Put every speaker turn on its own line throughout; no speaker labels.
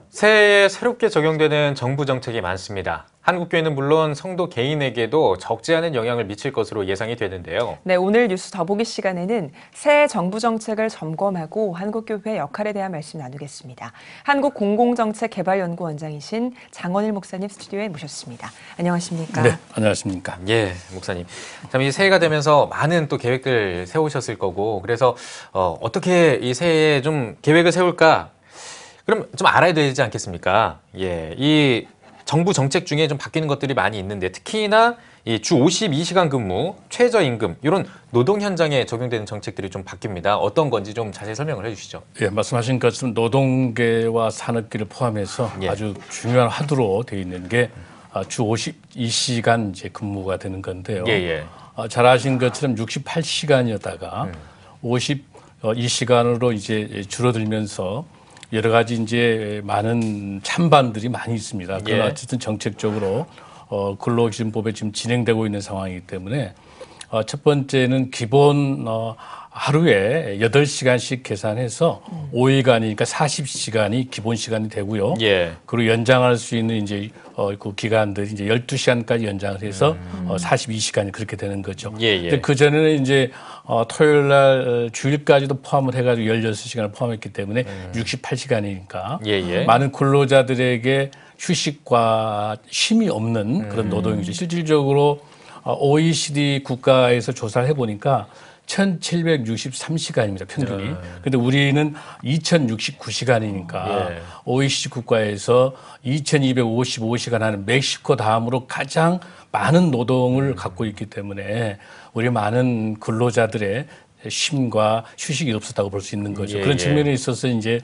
새해에 새롭게 적용되는 정부 정책이 많습니다. 한국교회는 물론 성도 개인에게도 적지 않은 영향을 미칠 것으로 예상이 되는데요.
네, 오늘 뉴스 더보기 시간에는 새해 정부 정책을 점검하고 한국교회 역할에 대한 말씀 나누겠습니다. 한국공공정책개발연구원장이신 장원일 목사님 스튜디오에 모셨습니다. 안녕하십니까?
네, 안녕하십니까?
예, 목사님. 참, 이 새해가 되면서 많은 또 계획들 세우셨을 거고, 그래서 어떻게 이 새해에 좀 계획을 세울까? 그럼 좀 알아야 되지 않겠습니까? 예, 이 정부 정책 중에 좀 바뀌는 것들이 많이 있는데 특히나 이 주 52시간 근무, 최저임금 이런 노동 현장에 적용되는 정책들이 좀 바뀝니다. 어떤 건지 좀 자세히 설명을 해주시죠.
예, 말씀하신 것처럼 노동계와 산업계를 포함해서
예.
아주 중요한 하도로 되어 있는 게 주 52시간 이제 근무가 되는 건데요.
예.
잘 아신 것처럼 68시간이었다가 52시간으로 이제 줄어들면서 여러 가지 이제 많은 찬반들이 많이 있습니다. 그러나
예.
어쨌든 정책적으로 근로기준법에 지금 진행되고 있는 상황이기 때문에 첫 번째는 기본 하루에 8시간씩 계산해서 5일간이니까 40시간이 기본 시간이 되고요.
예.
그리고 연장할 수 있는 이제 그 기간들이 이제 12시간까지 연장을 해서 42시간이 그렇게 되는 거죠.
예.
근데 그 전에는 이제 토요일 날 주일까지도 포함을 해가지고 16시간을 포함했기 때문에 68시간이니까
예.
많은 근로자들에게 휴식과 쉼이 없는 그런 노동이죠. 실질적으로 OECD 국가에서 조사를 해보니까 1,763시간입니다, 평균이. 근데 우리는 2,069시간이니까
예.
OECD 국가에서 2,255시간 하는 멕시코 다음으로 가장 많은 노동을 갖고 있기 때문에 우리 많은 근로자들의 쉼과 휴식이 없었다고 볼 수 있는 거죠. 그런 측면에 있어서 이제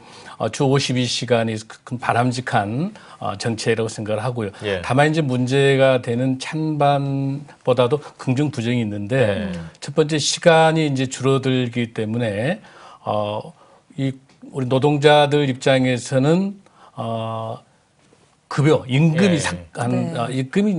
주 52시간이 큰 바람직한 정책이라고 생각을 하고요.
예.
다만 이제 문제가 되는 찬반보다도 긍정 부정이 있는데 첫 번째 시간이 이제 줄어들기 때문에 이 우리 노동자들 입장에서는 급여, 임금이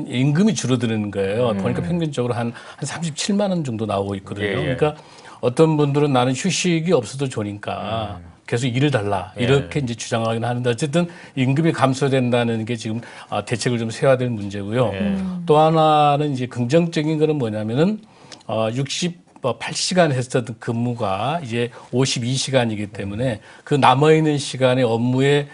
임금이 줄어드는 거예요. 보니까 평균적으로 한 37만 원 정도 나오고 있거든요. 그러니까 어떤 분들은 나는 휴식이 없어도 좋으니까 계속 일을 달라 이렇게 이제 주장하긴 하는데 어쨌든 임금이 감소된다는 게 지금 대책을 좀 세워야 될 문제고요. 또 하나는 이제 긍정적인 거는 뭐냐면은 68시간 했었던 근무가 이제 52시간이기 때문에 그 남아있는 시간에 업무의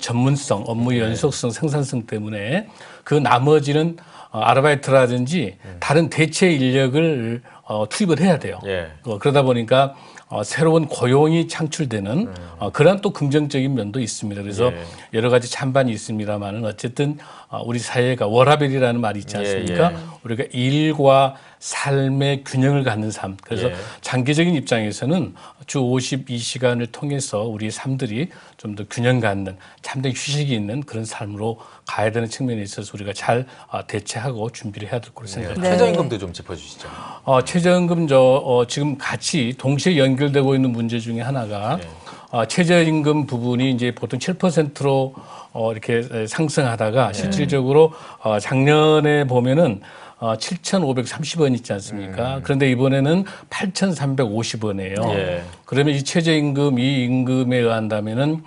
전문성, 업무의 연속성, 생산성 때문에 그 나머지는 아르바이트라든지 다른 대체 인력을 투입을 해야 돼요. 그러다 보니까 새로운 고용이 창출되는 그런 또 긍정적인 면도 있습니다. 그래서 여러 가지 찬반이 있습니다만은 어쨌든 우리 사회가 워라밸이라는 말이 있지 않습니까? 우리가 일과 삶의 균형을 갖는 삶. 그래서 장기적인 입장에서는 주 52시간을 통해서 우리 삶들이 좀 더 균형 갖는 참된 휴식이 있는 그런 삶으로 가야 되는 측면에 있어서 우리가 잘 대처하고 준비를 해야 될 거로 생각합니다.
최저임금도 좀 짚어주시죠.
최저임금 지금 같이 동시에 연결되고 있는 문제 중에 하나가 최저임금 부분이 이제 보통 7%로 이렇게 상승하다가 실질적으로 작년에 보면은 7,530원 있지 않습니까? 그런데 이번에는 8,350원이에요. 그러면 이 최저임금, 이 임금에 의한다면은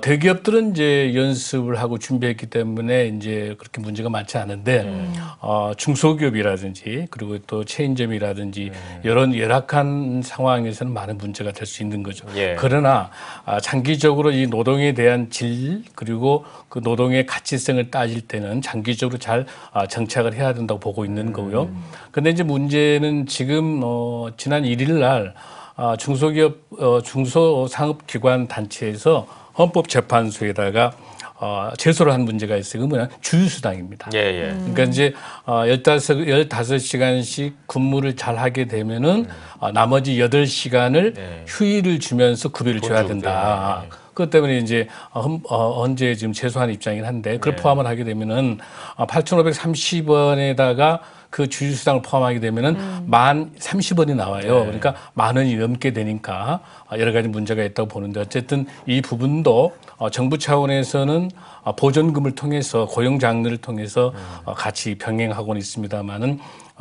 대기업들은 이제 연습을 하고 준비했기 때문에 이제 그렇게 문제가 많지 않은데 중소기업이라든지 그리고 또 체인점이라든지 이런 열악한 상황에서는 많은 문제가 될 수 있는 거죠. 그러나 장기적으로 이 노동에 대한 질 그리고 그 노동의 가치성을 따질 때는 장기적으로 잘 정착을 해야 된다고 보고 있는 거고요. 그런데 이제 문제는 지금 지난 1일 날 중소기업 중소상업기관 단체에서 헌법재판소에다가 제소를 한 문제가 있어요. 그 뭐냐? 주휴수당입니다. 그러니까 이제 15시간씩 근무를 잘 하게 되면은 나머지 8시간을 휴일을 주면서 급여를 줘야 된다. 그것 때문에 이제 언제 지금 제소한 입장이긴 한데 그걸 포함을 하게 되면은 8,530원에다가 그 주휴수당을 포함하게 되면은 1,030원이 나와요. 그러니까 10,000원이 넘게 되니까 여러 가지 문제가 있다고 보는데 어쨌든 이 부분도 정부 차원에서는 보전금을 통해서 고용 장려를 통해서 같이 병행하고는 있습니다만은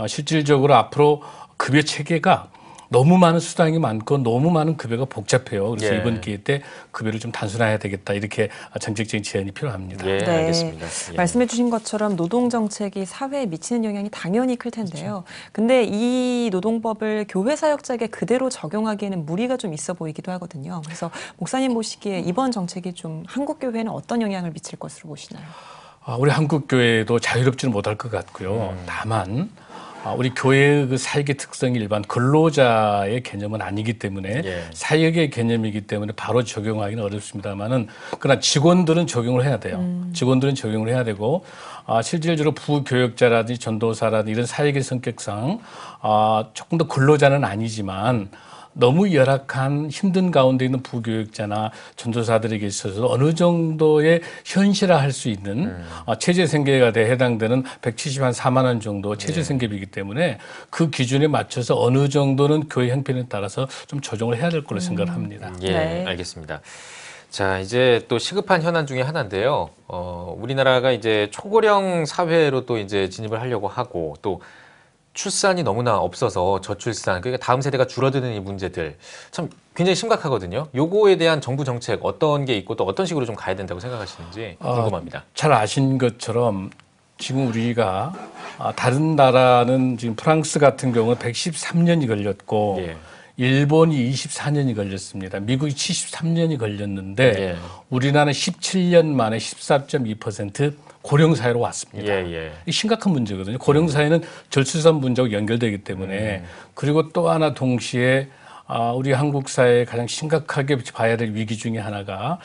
실질적으로 앞으로 급여 체계가 너무 많은 수당이 많고 너무 많은 급여가 복잡해요. 그래서
예.
이번 기회 때 급여를 좀 단순화해야 되겠다. 이렇게 정책적인 제안이 필요합니다.
예,
네.
알겠습니다. 예.
말씀해 주신 것처럼 노동 정책이 사회에 미치는 영향이 당연히 클 텐데요. 근데 이 노동법을 교회 사역자에게 그대로 적용하기에는 무리가 좀 있어 보이기도 하거든요. 그래서 목사님 보시기에 이번 정책이 좀 한국 교회에는 어떤 영향을 미칠 것으로 보시나요?
우리 한국 교회도 자유롭지는 못할 것 같고요. 다만 우리 교회의 그 사역의 특성이 일반 근로자의 개념은 아니기 때문에
예.
사역의 개념이기 때문에 바로 적용하기는 어렵습니다만은 그러나 직원들은 적용을 해야 돼요. 직원들은 적용을 해야 되고 실질적으로 부교역자라든지 전도사라든지 이런 사역의 성격상 조금 더 근로자는 아니지만 너무 열악한 힘든 가운데 있는 부교역자나 전도사들에게 있어서 어느 정도의 현실화할 수 있는 최저생계에 해당되는 174만 원 정도 최저생계비이기 때문에 그 기준에 맞춰서 어느 정도는 교회 형편에 따라서 좀 조정을 해야 될 거로 생각을 합니다.
예,
네.
알겠습니다. 자, 이제 또 시급한 현안 중에 하나인데요. 우리나라가 이제 초고령 사회로 또 이제 진입을 하려고 하고 또 출산이 너무나 없어서 저출산, 그러니까 다음 세대가 줄어드는 이 문제들 참 굉장히 심각하거든요. 요거에 대한 정부 정책 어떤 게 있고 또 어떤 식으로 좀 가야 된다고 생각하시는지 궁금합니다.
잘 아신 것처럼 지금 우리가 다른 나라는 지금 프랑스 같은 경우는 113년이 걸렸고
예.
일본이 24년이 걸렸습니다. 미국이 73년이 걸렸는데
예.
우리나라는 17년 만에 14.2% 고령 사회로 왔습니다.
예.
이 심각한 문제거든요. 고령 사회는 저출산 문제하고 연결되기 때문에 그리고 또 하나 동시에 우리 한국 사회에 가장 심각하게 봐야 될 위기 중에 하나가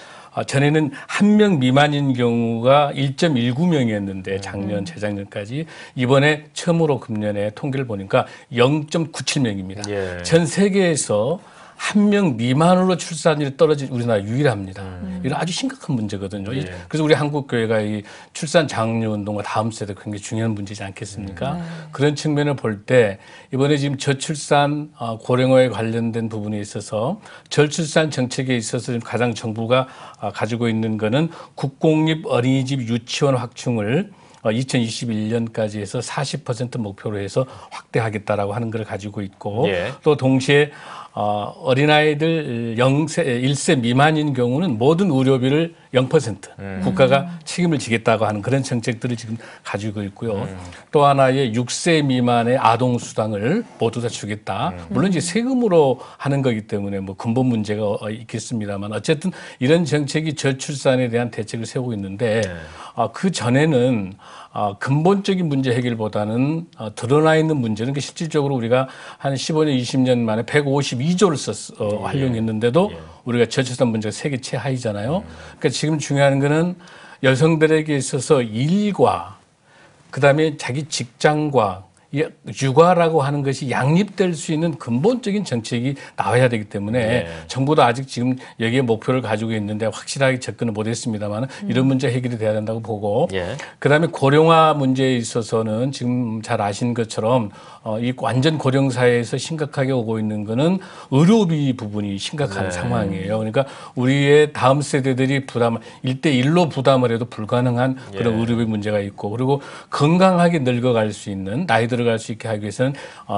전에는 한 명 미만인 경우가 1.19명이었는데 작년, 재작년까지 이번에 처음으로 금년에 통계를 보니까 0.97명입니다.
예.
전 세계에서 한 명 미만으로 출산율이 떨어진 우리나라 유일합니다. 이런 아주 심각한 문제거든요.
예.
그래서 우리 한국 교회가 이 출산 장려 운동과 다음 세대 굉장히 중요한 문제지 않겠습니까? 그런 측면을 볼 때 이번에 지금 저출산 고령화에 관련된 부분에 있어서 저출산 정책에 있어서 지금 가장 정부가 가지고 있는 거는 국공립 어린이집 유치원 확충을 2021년까지 해서 40% 목표로 해서 확대하겠다라고 하는 걸 가지고 있고
예.
또 동시에 어린아이들 1세 미만인 경우는 모든 의료비를 0% 국가가 책임을 지겠다고 하는 그런 정책들을 지금 가지고 있고요. 또 하나의 6세 미만의 아동 수당을 모두 다 주겠다. 물론 이제 세금으로 하는 거기 때문에 뭐 근본 문제가 있겠습니다만 어쨌든 이런 정책이 저출산에 대한 대책을 세우고 있는데 그 전에는 근본적인 문제 해결보다는 드러나 있는 문제는 실질적으로 우리가 한 15년, 20년 만에 152조를 활용했는데도 우리가 저출산 문제가 세계 최하위잖아요. 그러니까 지금 중요한 거는 여성들에게 있어서 일과 그다음에 자기 직장과 육아라고 하는 것이 양립될 수 있는 근본적인 정책이 나와야 되기 때문에 정부도 아직 지금 여기에 목표를 가지고 있는데 확실하게 접근을 못했습니다만 이런 문제 해결이 돼야 된다고 보고 그다음에 고령화 문제에 있어서는 지금 잘 아신 것처럼 이 완전 고령 사회에서 심각하게 오고 있는 거는 의료비 부분이 심각한 상황이에요. 그러니까 우리의 다음 세대들이 1대1로 부담을 해도 불가능한 그런 의료비 문제가 있고 그리고 건강하게 늙어갈 수 있는 나이 들어갈 수 있게 하기 위해서는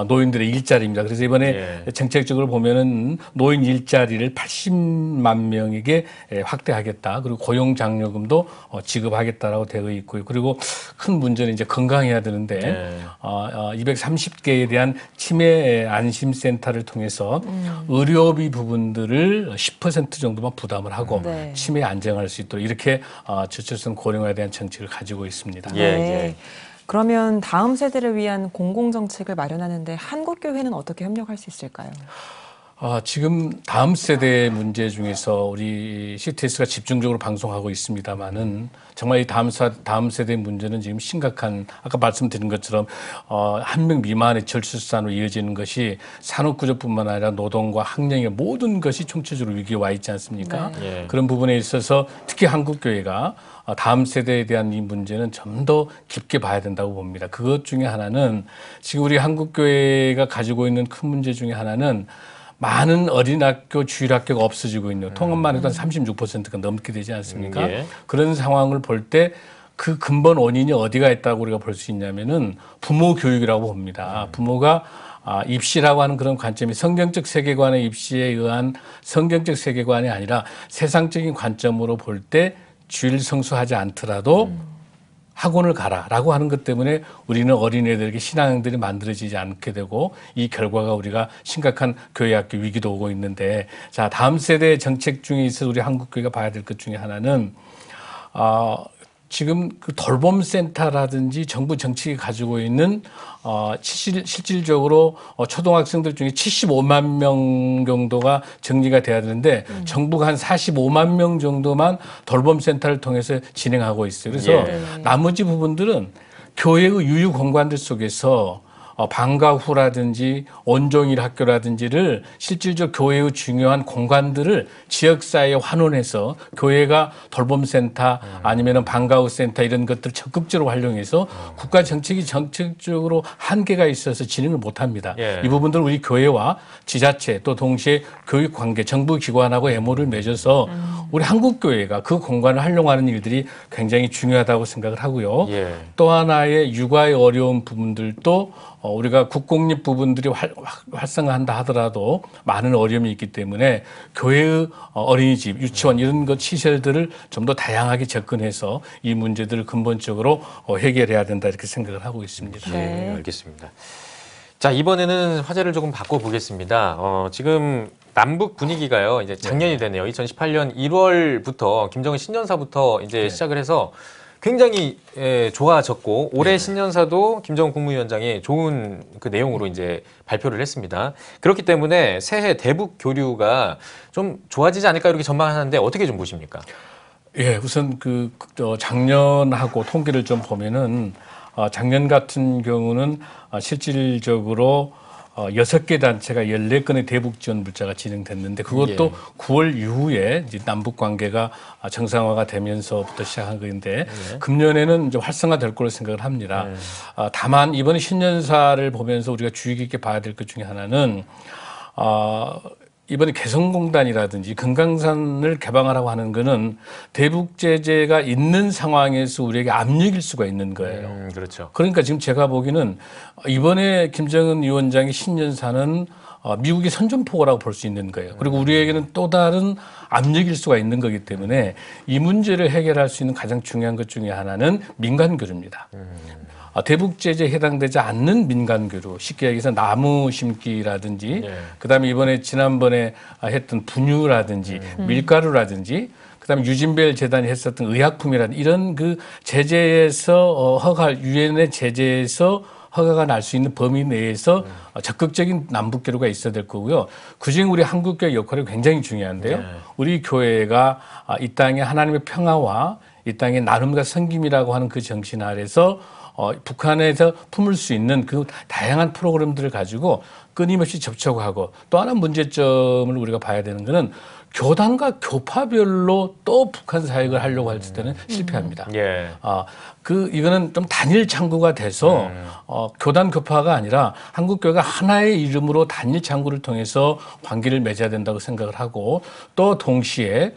노인들의 일자리입니다. 그래서 이번에 정책적으로 보면은 노인 일자리를 80만 명에게 확대하겠다. 그리고 고용 장려금도 지급하겠다라고 되어 있고요. 그리고 큰 문제는 이제 건강해야 되는데 230개에 대한 치매 안심센터를 통해서 의료비 부분들을 10% 정도만 부담을 하고 치매에 안정할 수 있도록 이렇게 저출산 고령화에 대한 정책을 가지고 있습니다.
그러면 다음 세대를 위한 공공정책을 마련하는데 한국교회는 어떻게 협력할 수 있을까요?
지금 다음 세대 문제 중에서 우리 CTS가 집중적으로 방송하고 있습니다만은 정말 이 다음 세대 문제는 지금 심각한 아까 말씀드린 것처럼 한 명 미만의 저출산으로 이어지는 것이 산업구조뿐만 아니라 노동과 학령의 모든 것이 총체적으로 위기에 와 있지 않습니까? 그런 부분에 있어서 특히 한국교회가 다음 세대에 대한 이 문제는 좀 더 깊게 봐야 된다고 봅니다. 그것 중에 하나는 지금 우리 한국교회가 가지고 있는 큰 문제 중에 하나는 많은 어린학교, 주일학교가 없어지고 있는 통합만 해도 한 36%가 넘게 되지 않습니까? 그런 상황을 볼 때 그 근본 원인이 어디가 있다고 우리가 볼 수 있냐면은 부모 교육이라고 봅니다. 부모가 입시라고 하는 그런 관점이 성경적 세계관의 입시에 의한 성경적 세계관이 아니라 세상적인 관점으로 볼 때 주일 성수하지 않더라도 학원을 가라라고 하는 것 때문에 우리는 어린애들에게 신앙들이 만들어지지 않게 되고 이 결과가 우리가 심각한 교회학교 위기도 오고 있는데 자 다음 세대의 정책 중에 있어서 우리 한국교회가 봐야 될 것 중에 하나는 지금 그 돌봄센터라든지 정부 정책이 가지고 있는 실질적으로 초등학생들 중에 75만 명 정도가 정리가 돼야 되는데 정부가 한 45만 명 정도만 돌봄센터를 통해서 진행하고 있어요. 그래서 나머지 부분들은 교회의 유유 공간들 속에서 방과 후라든지 온종일 학교라든지를 실질적 교회의 중요한 공간들을 지역사회에 환원해서 교회가 돌봄센터 아니면 방과 후 센터 이런 것들을 적극적으로 활용해서 국가 정책이 정책적으로 한계가 있어서 진행을 못합니다. 이 부분들은 우리 교회와 지자체 또 동시에 교육관계 정부기관하고 MO를 맺어서 우리 한국교회가 그 공간을 활용하는 일들이 굉장히 중요하다고 생각을 하고요. 또 하나의 육아의 어려운 부분들도 우리가 국공립 부분들이 활성화한다 하더라도 많은 어려움이 있기 때문에 교회의 어린이집, 유치원 이런 것 시설들을 좀 더 다양하게 접근해서 이 문제들을 근본적으로 해결해야 된다 이렇게 생각을 하고 있습니다.
네, 알겠습니다. 자, 이번에는 화제를 조금 바꿔보겠습니다. 지금 남북 분위기가요, 이제 작년이 되네요. 2018년 1월부터 김정은 신년사부터 이제 시작을 해서 굉장히 좋아졌고 올해 신년사도 김정은 국무위원장이 좋은 그 내용으로 이제 발표를 했습니다. 그렇기 때문에 새해 대북 교류가 좀 좋아지지 않을까 이렇게 전망하는데 어떻게 좀 보십니까?
예, 우선 작년하고 통계를 좀 보면은 작년 같은 경우는 실질적으로 6개 단체가 14건의 대북 지원 물자가 진행됐는데 그것도 9월 이후에 이제 남북 관계가 정상화가 되면서부터 시작한 건데 금년에는 이제 활성화될 거로 생각을 합니다. 다만 이번에 신년사를 보면서 우리가 주의 깊게 봐야 될 것 중에 하나는 이번에 개성공단이라든지 금강산을 개방하라고 하는 거는 대북 제재가 있는 상황에서 우리에게 압력일 수가 있는 거예요.
그렇죠.
그러니까 지금 제가 보기에는 이번에 김정은 위원장의 신년사는 미국의 선전포고라고 볼 수 있는 거예요. 그리고 우리에게는 또 다른 압력일 수가 있는 거기 때문에 이 문제를 해결할 수 있는 가장 중요한 것 중에 하나는 민간교류입니다. 대북 제재에 해당되지 않는 민간교류, 쉽게 얘기해서 나무 심기라든지, 그다음에 지난번에 했던 분유라든지, 밀가루라든지, 그다음에 유진벨 재단이 했었던 의약품이라든지 이런 그 제재에서 유엔의 제재에서 허가가 날 수 있는 범위 내에서 적극적인 남북교류가 있어야 될 거고요. 그중에 우리 한국교회 역할이 굉장히 중요한데요. 우리 교회가 이 땅의 하나님의 평화와 이 땅의 나눔과 섬김이라고 하는 그 정신 아래서 북한에서 품을 수 있는 그 다양한 프로그램들을 가지고 끊임없이 접촉하고 또 하나 문제점을 우리가 봐야 되는 것은 교단과 교파별로 또 북한 사역을 하려고 할 때는 실패합니다. 이거는 좀 단일 창구가 돼서 교단 교파가 아니라 한국교회가 하나의 이름으로 단일 창구를 통해서 관계를 맺어야 된다고 생각을 하고 또 동시에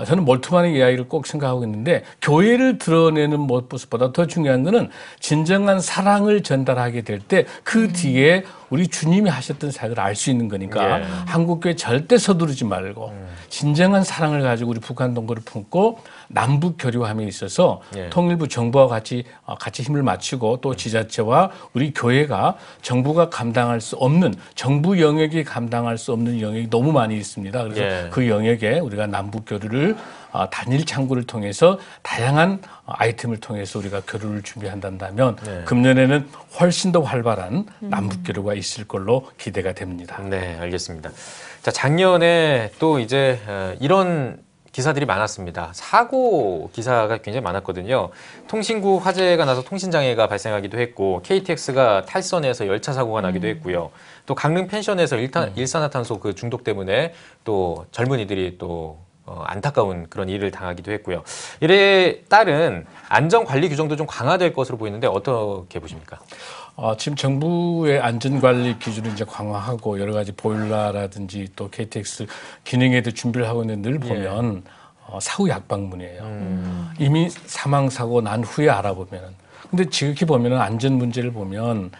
저는 몰트만의 이야기를 꼭 생각하고 있는데 교회를 드러내는 모습보다 더 중요한 것은 진정한 사랑을 전달하게 될 때 그 뒤에 우리 주님이 하셨던 사역을 알 수 있는 거니까 한국교회 절대 서두르지 말고 진정한 사랑을 가지고 우리 북한 동거를 품고 남북 교류함에 있어서 통일부 정부와 같이 힘을 맞추고 또 지자체와 우리 교회가 정부가 감당할 수 없는 정부 영역이 감당할 수 없는 영역이 너무 많이 있습니다. 그래서 그 영역에 우리가 남북 교류를 단일 창구를 통해서 다양한 아이템을 통해서 우리가 교류를 준비한다면 금년에는 훨씬 더 활발한 남북 교류가 있을 걸로 기대가 됩니다.
네, 알겠습니다. 자, 작년에 또 이제 이런 기사들이 많았습니다. 사고 기사가 굉장히 많았거든요. 통신구 화재가 나서 통신장애가 발생하기도 했고 KTX가 탈선해서 열차 사고가 나기도 했고요. 또 강릉 펜션에서 일산화탄소 그 중독 때문에 또 젊은이들이 또 안타까운 그런 일을 당하기도 했고요. 이에 따른 안전관리 규정도 좀 강화될 것으로 보이는데 어떻게 보십니까?
지금 정부의 안전관리 기준을 이제 강화하고 여러 가지 보일러라든지 또 KTX 기능에도 준비를 하고 있는 늘 보면 사후 약방문이에요. 이미 사망 사고 난 후에 알아보면은. 근데 지극히 보면은 안전 문제를 보면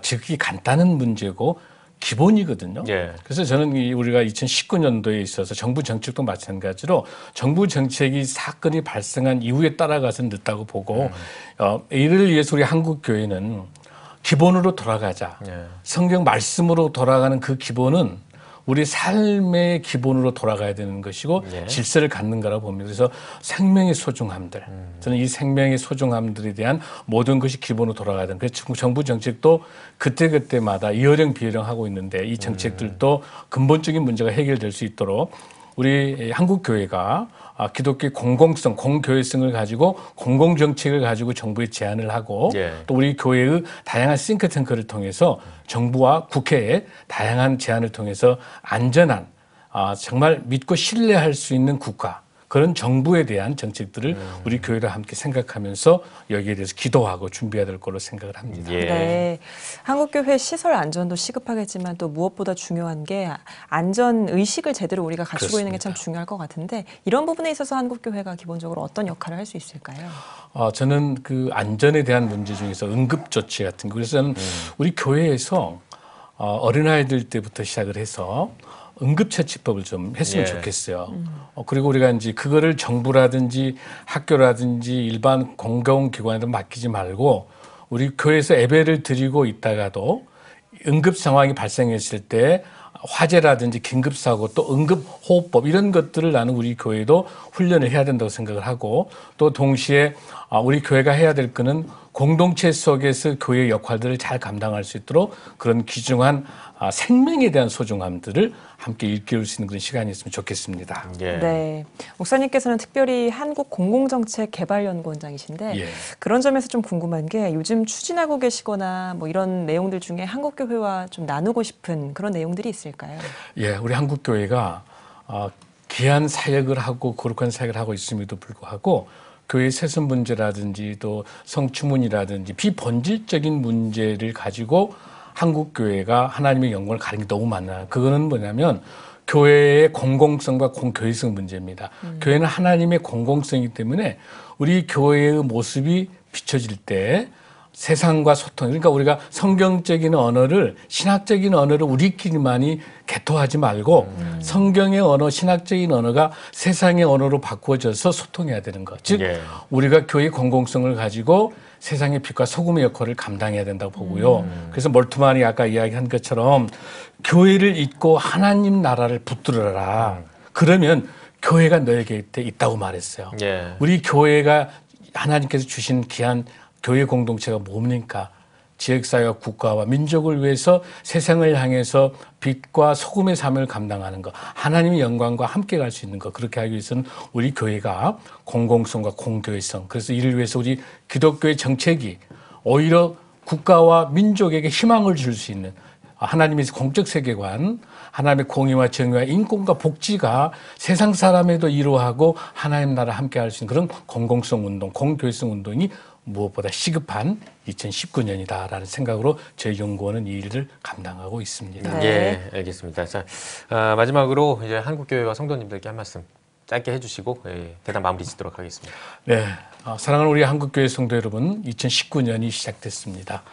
지극히 간단한 문제고 기본이거든요.
예.
그래서 저는 우리가 2019년도에 있어서 정부 정책도 마찬가지로 정부 정책이 사건이 발생한 이후에 따라가서 늦다고 보고 이를 위해서 우리 한국 교회는 기본으로 돌아가자.
예.
성경 말씀으로 돌아가는 그 기본은 우리 삶의 기본으로 돌아가야 되는 것이고
예.
질서를 갖는 거라고 봅니다. 그래서 생명의 소중함들, 저는 이 생명의 소중함들에 대한 모든 것이 기본으로 돌아가야 되는. 그래서 정부 정책도 그때그때마다 이어령 비어령 하고 있는데 이 정책들도 근본적인 문제가 해결될 수 있도록 우리 한국 교회가 기독교의 공공성, 공교회성을 가지고 공공정책을 가지고 정부에 제안을 하고
예.
또 우리 교회의 다양한 싱크탱크를 통해서 정부와 국회에 다양한 제안을 통해서 안전한 정말 믿고 신뢰할 수 있는 국가 그런 정부에 대한 정책들을 우리 교회와 함께 생각하면서 여기에 대해서 기도하고 준비해야 될 거로 생각을 합니다.
예.
네, 한국교회 시설 안전도 시급하겠지만 또 무엇보다 중요한 게 안전 의식을 제대로 우리가 갖추고 있는 게 참
그렇습니다.
중요할 것 같은데 이런 부분에 있어서 한국교회가 기본적으로 어떤 역할을 할 수 있을까요?
저는 그 안전에 대한 문제 중에서 응급조치 같은 거. 그래서 저는 우리 교회에서 어린아이들 때부터 시작을 해서 응급처치법을 좀 했으면
예.
좋겠어요. 그리고 우리가 이제 그거를 정부라든지 학교라든지 일반 공공기관에도 맡기지 말고 우리 교회에서 예배를 드리고 있다가도 응급 상황이 발생했을 때 화재라든지 긴급사고 또 응급호흡법 이런 것들을 나는 우리 교회도 훈련을 해야 된다고 생각을 하고 또 동시에 우리 교회가 해야 될 거는 공동체 속에서 교회의 역할들을 잘 감당할 수 있도록 그런 귀중한 생명에 대한 소중함들을 함께 일깨울 수 있는 그런 시간이 있으면 좋겠습니다.
예.
네, 목사님께서는 특별히 한국공공정책개발연구원장이신데
예.
그런 점에서 좀 궁금한 게 요즘 추진하고 계시거나 뭐 이런 내용들 중에 한국교회와 좀 나누고 싶은 그런 내용들이 있을까요?
예, 우리 한국교회가 귀한 사역을 하고 거룩한 사역을 하고 있음에도 불구하고 교회 세습 문제라든지 또 성추문이라든지 비본질적인 문제를 가지고 한국교회가 하나님의 영광을 가리는 게 너무 많아요. 그거는 뭐냐면 교회의 공공성과 공교회성 문제입니다. 교회는 하나님의 공공성이기 때문에 우리 교회의 모습이 비춰질 때 세상과 소통, 그러니까 우리가 성경적인 언어를 신학적인 언어를 우리끼리만이 개토하지 말고 성경의 언어, 신학적인 언어가 세상의 언어로 바꾸어져서 소통해야 되는 것. 즉
예.
우리가 교회의 공공성을 가지고 세상의 빛과 소금의 역할을 감당해야 된다고 보고요. 그래서 몰트만이 아까 이야기한 것처럼 교회를 잇고 하나님 나라를 붙들어라. 그러면 교회가 너희 곁에 있다고 말했어요.
예.
우리 교회가 하나님께서 주신 귀한 교회 공동체가 뭡니까? 지역사회와 국가와 민족을 위해서 세상을 향해서 빛과 소금의 삶을 감당하는 것, 하나님의 영광과 함께 갈 수 있는 것, 그렇게 하기 위해서는 우리 교회가 공공성과 공교회성, 그래서 이를 위해서 우리 기독교의 정책이 오히려 국가와 민족에게 희망을 줄 수 있는 하나님의 공적 세계관, 하나님의 공의와 정의와 인권과 복지가 세상 사람에도 이루어하고 하나님 나라 함께 할 수 있는 그런 공공성 운동, 공교회성 운동이 무엇보다 시급한 2019년이다라는 생각으로 저희 연구원은 이 일을 감당하고 있습니다.
네.
예, 알겠습니다. 자, 마지막으로 이제 한국교회와 성도님들께 한 말씀 짧게 해주시고 대담 마무리 짓도록 하겠습니다.
네, 사랑하는 우리 한국교회 성도 여러분, 2019년이 시작됐습니다.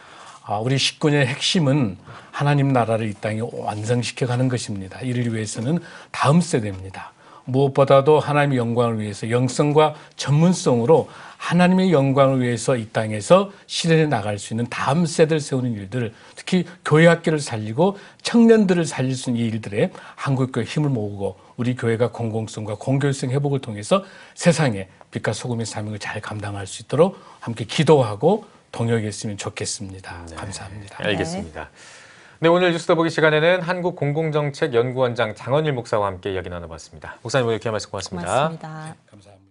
우리 19년의 핵심은 하나님 나라를 이 땅에 완성시켜가는 것입니다. 이를 위해서는 다음 세대입니다. 무엇보다도 하나님의 영광을 위해서 영성과 전문성으로 하나님의 영광을 위해서 이 땅에서 실현해 나갈 수 있는 다음 세대를 세우는 일들, 특히 교회 학교를 살리고 청년들을 살릴 수 있는 이 일들에 한국교회 힘을 모으고 우리 교회가 공공성과 공교회성 회복을 통해서 세상에 빛과 소금의 사명을 잘 감당할 수 있도록 함께 기도하고 동역했으면 좋겠습니다.
네.
감사합니다.
알겠습니다. 네, 오늘 뉴스 더보기 시간에는 한국공공정책연구원장 장원일 목사와 함께 이야기 나눠봤습니다. 목사님 오늘 이렇게 말씀 고맙습니다.
고맙습니다.
감사합니다.